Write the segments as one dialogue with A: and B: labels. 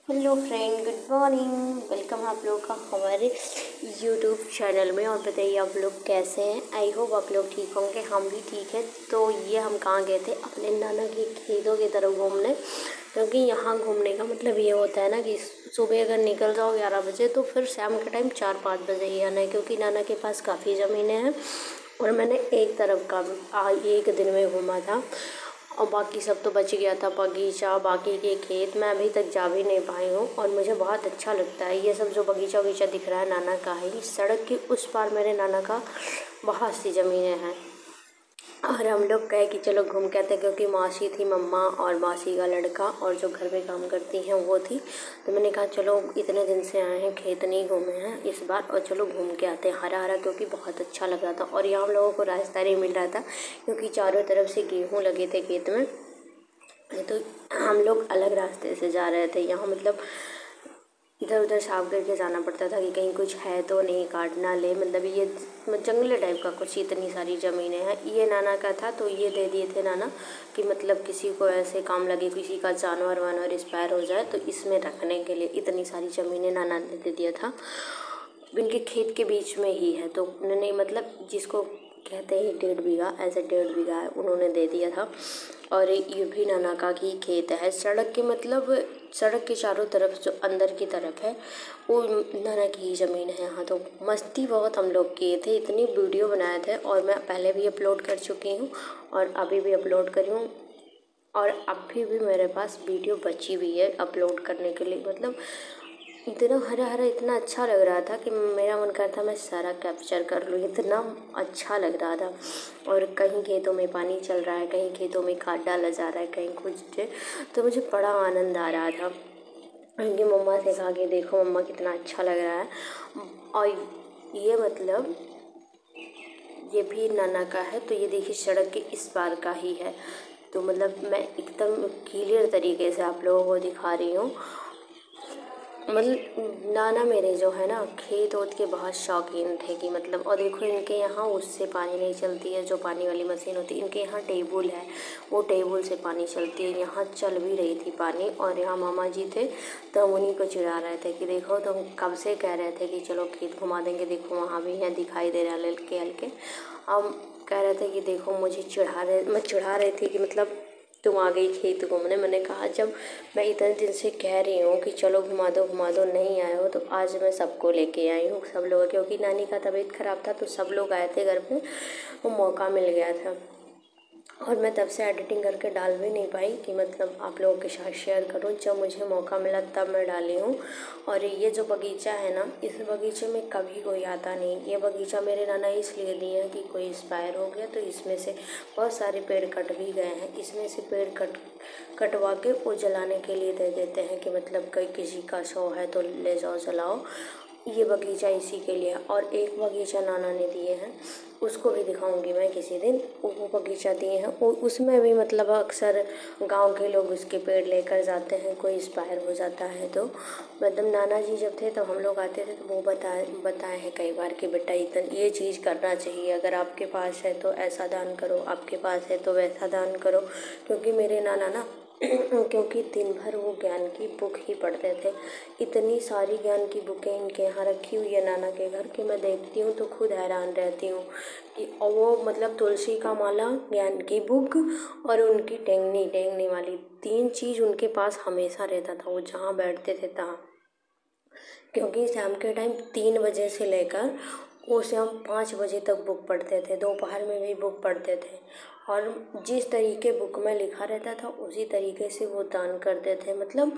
A: Hello friend, good morning. Welcome आप लोग का हमारे यूट्यूब चैनल में। और बताइए आप लोग कैसे हैं। आई होप आप लोग ठीक होंगे, हम भी ठीक है। तो ये हम कहाँ गए थे, अपने नाना के खेतों की तरफ घूमने। क्योंकि यहाँ घूमने का मतलब ये होता है ना कि सुबह अगर निकल जाओ 11 बजे तो फिर शाम के टाइम 4-5 बजे ही आना है। क्योंकि नाना के पास काफ़ी ज़मीनें हैं और मैंने एक तरफ का एक दिन में घूमा था और बाकी सब तो बच गया था। बगीचा, बाकी के खेत मैं अभी तक जा भी नहीं पाई हूँ और मुझे बहुत अच्छा लगता है ये सब। जो बगीचा वगीचा दिख रहा है नाना का है। सड़क के उस पार मेरे नाना का बहुत सी ज़मीनें हैं और हम लोग कहे कि चलो घूम के आते हैं। क्योंकि मौसी थी, मम्मा और मौसी का लड़का और जो घर में काम करती हैं वो थी। तो मैंने कहा चलो इतने दिन से आए हैं, खेत नहीं घूमे हैं इस बार और चलो घूम के आते हैं। हरा हरा क्योंकि बहुत अच्छा लग रहा था और यहाँ हम लोगों को रास्ता नहीं मिल रहा था क्योंकि चारों तरफ से गेहूँ लगे थे खेत में। तो हम लोग अलग रास्ते से जा रहे थे। यहाँ मतलब इधर उधर साफ करके जाना पड़ता था कि कहीं कुछ है तो नहीं, काट ना ले। मतलब ये जंगल टाइप का कुछ, इतनी सारी ज़मीनें हैं। ये नाना का था तो ये दे दिए थे नाना कि मतलब किसी को ऐसे काम लगे, किसी का जानवर वानवर एक्सपायर हो जाए तो इसमें रखने के लिए इतनी सारी ज़मीनें नाना ने दे दिया था। इनके खेत के बीच में ही है तो उन्होंने मतलब जिसको कहते हैं 1.5 बीघा, ऐसे 1.5 बीघा है, उन्होंने दे दिया था। और ये भी नाना का ही खेत है। सड़क के मतलब सड़क के चारों तरफ जो अंदर की तरफ है वो नाना की ही ज़मीन है। यहाँ तो मस्ती बहुत हम लोग किए थे, इतनी वीडियो बनाए थे और मैं पहले भी अपलोड कर चुकी हूँ और अभी भी अपलोड करी हूँ और अभी भी मेरे पास वीडियो बची हुई है अपलोड करने के लिए। मतलब इतना हरा हरा इतना अच्छा लग रहा था कि मेरा मन करता मैं सारा कैप्चर कर लूँ, इतना अच्छा लग रहा था। और कहीं खेतों में पानी चल रहा है, कहीं खेतों में खाद डाला जा रहा है, कहीं कुछ, तो मुझे बड़ा आनंद आ रहा था। उनकी मम्मा से कहा कि देखो मम्मा कितना अच्छा लग रहा है। और ये मतलब ये भी नाना का है। तो ये देखिए सड़क के इस पार का ही है। तो मतलब मैं एकदम क्लियर तरीके से आप लोगों को दिखा रही हूँ। मतलब नाना मेरे जो है ना खेत ओत के बहुत शौकीन थे कि मतलब, और देखो इनके यहाँ उससे पानी नहीं चलती है, जो पानी वाली मशीन होती है। इनके यहाँ टेबुल है, वो टेबुल से पानी चलती है। यहाँ चल भी रही थी पानी और यहाँ मामा जी थे तो हम उन्हीं को चिढ़ा रहे थे कि देखो तुम कब से कह रहे थे कि चलो खेत घुमा देंगे, देखो वहाँ भी है दिखाई दे रहा है हल्के हल्के। हम कह रहे थे कि देखो मैं चिढ़ा रही थी कि मतलब तुम आ गई खेत घूमने। मैंने कहा जब मैं इतने दिन से कह रही हूँ कि चलो घुमा दो, नहीं आए हो तो आज मैं सबको लेके आई हूँ, सब लोग। क्योंकि नानी का तबीयत ख़राब था तो सब लोग आए थे घर पे, वो मौका मिल गया था। और मैं तब से एडिटिंग करके डाल भी नहीं पाई कि मतलब आप लोगों के साथ शेयर करूँ। जब मुझे मौका मिला तब मैं डाली हूँ। और ये जो बगीचा है ना, इस बगीचे में कभी कोई आता नहीं। ये बगीचा मेरे नाना इसलिए दिए हैं कि कोई एक्सपायर हो गया तो इसमें से बहुत सारे पेड़ कट भी गए हैं। इसमें से पेड़ कटवा के वो जलाने के लिए दे देते हैं कि मतलब कहीं किसी का शव है तो ले जाओ जलाओ। ये बगीचा इसी के लिए। और एक बगीचा नाना ने दिए हैं, उसको भी दिखाऊंगी मैं किसी दिन। वो बगीचा दिए हैं उसमें भी मतलब अक्सर गांव के लोग उसके पेड़ लेकर जाते हैं, कोई एक्सपायर हो जाता है तो। मतलब नाना जी जब थे तब हम लोग आते थे तो वो बताए हैं कई बार कि बेटा ये चीज़ करना चाहिए, अगर आपके पास है तो ऐसा दान करो, आपके पास है तो वैसा दान करो। क्योंकि मेरे नाना ना क्योंकि दिन भर वो ज्ञान की बुक ही पढ़ते थे। इतनी सारी ज्ञान की बुकें इनके यहाँ रखी हुई है नाना के घर कि मैं देखती हूँ तो खुद हैरान रहती हूँ कि और वो मतलब तुलसी का माला, ज्ञान की बुक और उनकी टेंगनी वाली 3 चीज़ उनके पास हमेशा रहता था, वो जहाँ बैठते थे तहाँ। क्योंकि शाम के टाइम 3 बजे से लेकर वो शाम 5 बजे तक बुक पढ़ते थे, दोपहर में भी बुक पढ़ते थे और जिस तरीके बुक में लिखा रहता था उसी तरीके से वो दान करते थे। मतलब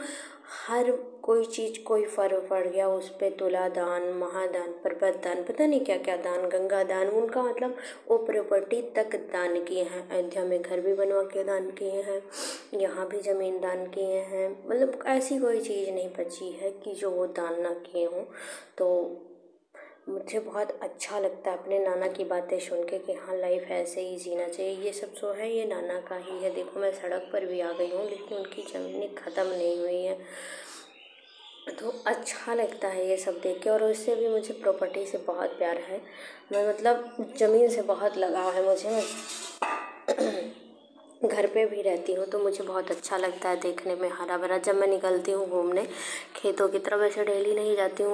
A: हर कोई चीज़, कोई फर्क पड़ गया उस पे, तुला दान, महादान, पर्वत दान, पता नहीं क्या क्या दान, गंगा दान, उनका मतलब वो प्रॉपर्टी तक दान किए हैं। अयोध्या में घर भी बनवा के दान किए हैं, यहाँ भी ज़मीन दान किए हैं। मतलब ऐसी कोई चीज़ नहीं बची है कि जो वो दान ना किए हों। तो मुझे बहुत अच्छा लगता है अपने नाना की बातें सुन के कि हाँ, लाइफ ऐसे ही जीना चाहिए। ये सब जो है ये नाना का ही है। देखो मैं सड़क पर भी आ गई हूँ लेकिन उनकी ज़मीनें ख़त्म नहीं हुई हैं। तो अच्छा लगता है ये सब देख के। और उससे भी मुझे प्रॉपर्टी से बहुत प्यार है। मैं मतलब ज़मीन से बहुत लगाव है मुझे। मैं घर पे भी रहती हूँ तो मुझे बहुत अच्छा लगता है देखने में हरा भरा। जब मैं निकलती हूँ घूमने खेतों की तरफ, वैसे डेली नहीं जाती हूँ।